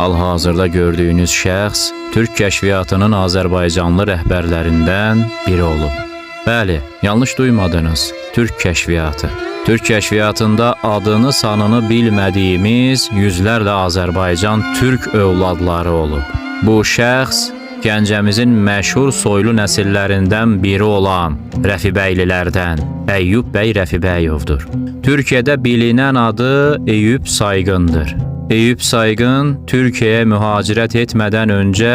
Hal-hazırda gördüyünüz şəxs Türk kəşfiyyatının Azərbaycanlı rəhbərlərindən biri olub. Bəli, yanlış duymadınız, Türk kəşfiyyatı. Türk kəşfiyyatında adını sanını bilmədiyimiz yüzlərlə Azərbaycan Türk övladları olub. Bu şəxs Gəncəmizin məşhur soylu nəsillərindən biri olan Rəfibəylilərdən Əyyub bəy Rəfibəyovdur. Türkiyədə bilinən adı Eyüp Sayğındır. Eyüp Sayğın Türkiyəyə mühacirət etmədən öncə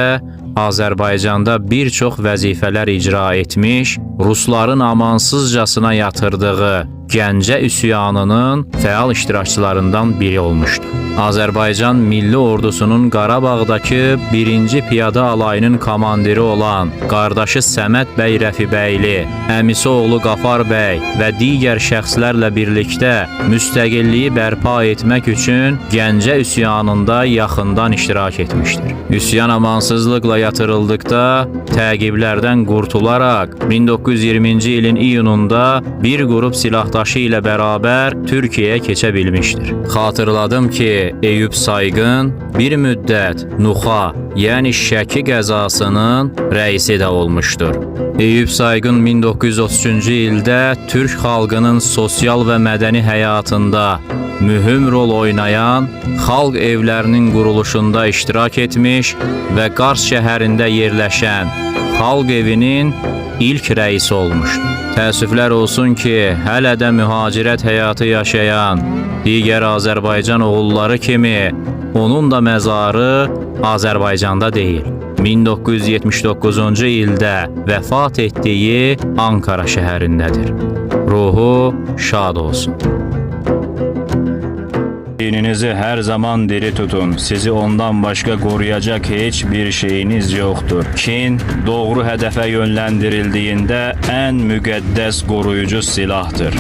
Azərbaycanda bir çox vəzifələr icra etmiş, Rusların amansızcasına yatırdığı Gəncə üsyanının fəal iştirakçılarından biri olmuşdu. Azərbaycan Milli Ordusunun Qarabağdakı 1-ci Piyada Alayının komandiri olan qardaşı Səməd bəy Rəfibəyli, əmisi oğlu Qafar bəy və digər şəxslərlə birlikdə müstəqilliyi bərpa etmək üçün Gəncə üsyanında yaxından iştirak etmişdir. Üsyan amansızlıqla yatırıldıqda təqiblərdən qurtularaq 1920-ci ilin iyununda bir qrup silahdaşı ilə bərabər Türkiyəyə keçə bilmişdir. Xatırladım ki, Eyüp Sayğın bir müddət Nuxa, yəni Şəki qəzasının rəisi də olmuşdur. Eyüp Sayğın 1933-cü ildə Türk xalqının sosial və mədəni həyatında mühüm rol oynayan xalq evlərinin quruluşunda iştirak etmiş və Qars şəhərində yerləşən xalq evinin ilk rəisi olmuşdur. Təəssüflər olsun ki, hələ də mühacirət həyatı yaşayan digər Azərbaycan oğulları kimi onun da məzarı Azərbaycanda deyil. 1979-cu ildə vəfat etdiyi Ankara şəhərindədir. Ruhu şad olsun. Dininizi her zaman diri tutun. Sizi ondan başka koruyacak hiçbir şeyiniz yoktur. Kin, doğru hedefe yönlendirildiğinde en müqəddəs koruyucu silahtır.